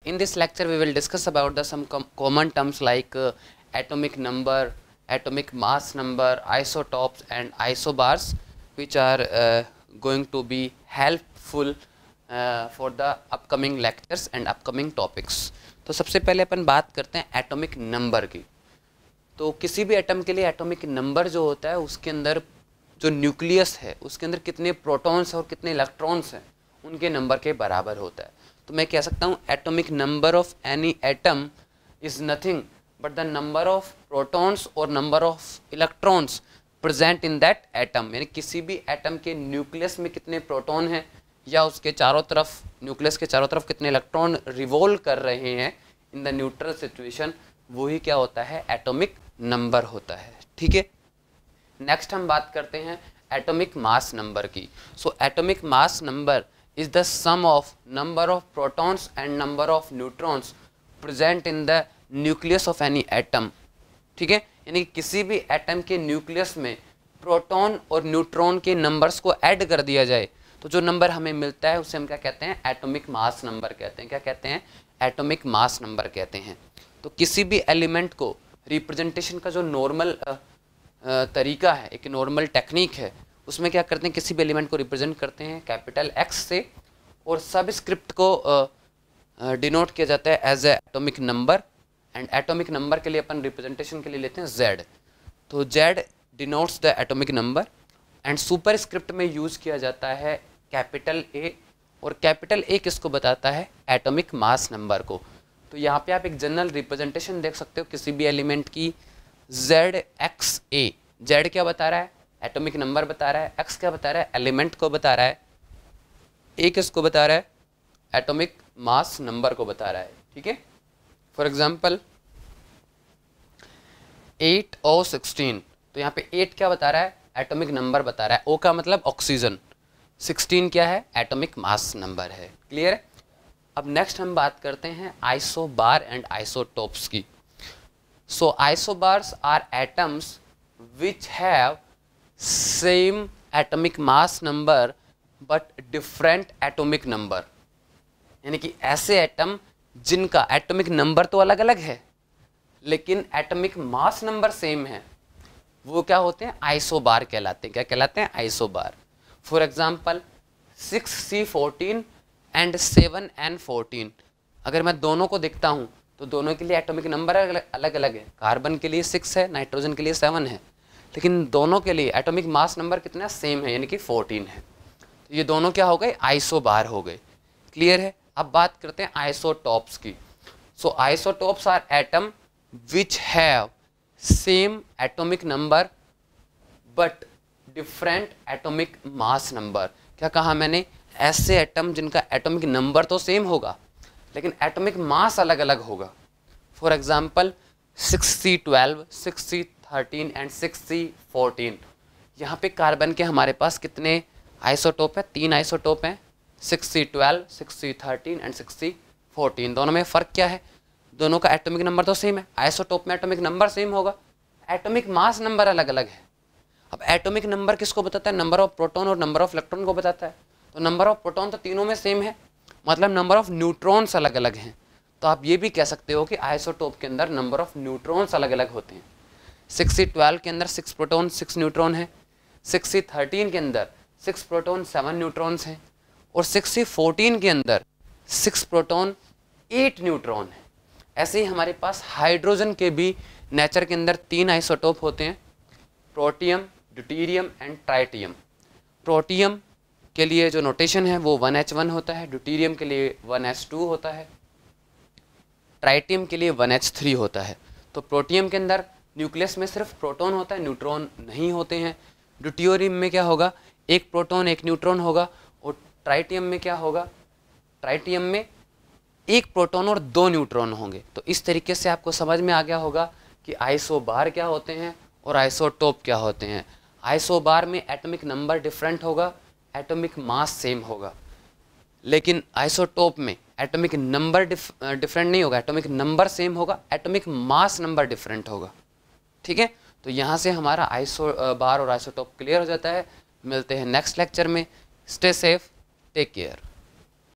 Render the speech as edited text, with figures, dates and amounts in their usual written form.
In this lecture we will discuss about the some common terms like atomic number, atomic mass number, isotopes and isobars, which are going to be helpful for the upcoming lectures and upcoming topics. तो सबसे पहले अपन बात करते हैं atomic number की. तो किसी भी एटम के लिए एटॉमिक नंबर जो होता है उसके अंदर जो न्यूक्लियस है उसके अंदर कितने प्रोटॉन्स और कितने इलेक्ट्रॉन्स हैं उनके नंबर के बराबर होता है. तो मैं कह सकता हूँ atomic number of any atom is nothing but the number of protons और number of electrons present in that atom. यानी किसी भी एटम के न्यूक्लियस में कितने प्रोटॉन हैं या उसके चारों तरफ न्यूक्लियस के चारों तरफ कितने इलेक्ट्रॉन रिवॉल्व कर रहे हैं इन द न्यूट्रल सिचुएशन, वही क्या होता है एटॉमिक नंबर होता है. ठीक है. नेक्स्ट हम बात करते हैं एटॉमिक मास नंबर की. So atomic mass number is the sum of number of protons and number of neutrons present in the nucleus of any atom. ठीक है. यानी किसी भी एटम के न्यूक्लियस में प्रोटॉन और न्यूट्रॉन के नंबर्स को ऐड कर दिया जाए तो जो नंबर हमें मिलता है उसे हम क्या कहते हैं एटॉमिक मास नंबर कहते हैं. क्या कहते हैं एटॉमिक मास नंबर कहते हैं. तो किसी भी एलिमेंट को रिप्रेजेंटेशन का जो नॉर्मल तरीका है, एक नॉर्मल टेक्निक है, उसमें क्या करते हैं किसी भी एलिमेंट को रिप्रेजेंट करते हैं कैपिटल एक्स से और सब स्क्रिप्ट को डिनोट किया जाता है as a atomic number. And atomic number के लिए अपन रिप्रेजेंटेशन के लिए लेते हैं जेड. तो Z denotes the atomic number and super script में यूज़ किया जाता है कैपिटल ए और कैपिटल ए किसको बताता है एटॉमिक मास नंबर को. तो यहाँ पे आप एक जनरल रिप्रेजेंटेशन देख सकते हो किसी भी एलिमेंट की. जेड एक्स ए, जेड क्या बता रहा है एटॉमिक नंबर बता रहा है, एक्स क्या बता रहा है एलिमेंट को बता रहा है, ए किसको बता रहा है एटॉमिक मास नंबर को बता रहा है. ठीक है. फॉर एग्जांपल 8 और 16, तो यहाँ पे 8 क्या बता रहा है एटॉमिक नंबर बता रहा है, ओ का मतलब ऑक्सीजन, 16 क्या है एटॉमिक मास नंबर है. क्लियर है. अब नेक्स्ट हम बात करते हैं आइसोबार एंड आइसोटोप्स की. So isobars are atoms which have same atomic mass number but different atomic number. यानी कि ऐसे एटम जिनका एटॉमिक नंबर तो अलग अलग है लेकिन एटॉमिक मास नंबर सेम है, वो क्या होते हैं आइसोबार कहलाते हैं. क्या कहलाते हैं isobar. For example 6C14 and 7N14, अगर मैं दोनों को देखता हूँ तो दोनों के लिए एटॉमिक नंबर अलग अलग है. कार्बन के लिए 6 है, नाइट्रोजन के लिए 7 है, लेकिन दोनों के लिए एटॉमिक मास नंबर कितना सेम है यानी कि 14 है. तो ये दोनों क्या हो गए आइसोबार हो गए. क्लियर है. अब बात करते हैं आइसोटॉप्स की. So isotopes are atom which have same atomic number but different atomic mass number. क्या कहा मैंने ऐसे एटम जिनका एटॉमिक नंबर तो सेम होगा लेकिन एटॉमिक मास अलग अलग होगा. For example 6C12, 6C13 and 6C14. यहाँ पे कार्बन के हमारे पास कितने आइसोटोप है, 3 आइसोटोप हैं, 6C12, 6C13 एंड 6C14. दोनों में फ़र्क क्या है, दोनों का एटॉमिक नंबर तो सेम है, आइसोटोप में एटॉमिक नंबर सेम होगा, एटॉमिक मास नंबर अलग अलग है. अब एटॉमिक नंबर किसको बताता है नंबर ऑफ प्रोटॉन और नंबर ऑफ इलेक्ट्रॉन को बताता है. तो नंबर ऑफ प्रोटॉन तो तीनों में सेम है, मतलब नंबर ऑफ न्यूट्रॉन्स अलग अलग हैं. तो आप ये भी कह सकते हो कि आइसोटोप के अंदर नंबर ऑफ न्यूट्रॉन्स अलग अलग होते हैं. 6C12 के अंदर 6 प्रोटॉन 6 न्यूट्रॉन है, 6C13 के अंदर 6 प्रोटॉन 7 न्यूट्रॉन्स हैं और 6C14 के अंदर 6 प्रोटॉन 8 न्यूट्रॉन है. ऐसे ही हमारे पास हाइड्रोजन के भी नेचर के अंदर 3 आइसोटोप होते हैं, protium, deuterium and tritium. Protium के लिए जो नोटेशन है वो 1H1 होता है, ड्यूटेरियम के लिए 1H2 होता है, ट्राइटियम के लिए 1H3 होता है. तो प्रोटियम के अंदर न्यूक्लियस में सिर्फ प्रोटॉन होता है, न्यूट्रॉन नहीं होते हैं. ड्यूटेरियम में क्या होगा, एक प्रोटॉन एक न्यूट्रॉन होगा. और ट्राइटियम में क्या होगा, ट्राइटियम में एक प्रोटॉन और 2 न्यूट्रॉन होंगे. तो इस तरीके से आपको समझ में आ गया होगा कि आइसोबार क्या होते हैं और आइसोटोप क्या होते हैं. आइसोबार में एटॉमिक नंबर डिफरेंट होगा, एटॉमिक मास सेम होगा, लेकिन आइसोटोप में एटॉमिक नंबर डिफरेंट नहीं होगा, एटॉमिक नंबर सेम होगा, एटॉमिक मास नंबर डिफरेंट होगा. ठीक है. तो यहाँ से हमारा आइसोबार और आइसोटोप क्लियर हो जाता है. मिलते हैं नेक्स्ट लेक्चर में. Stay safe, take care.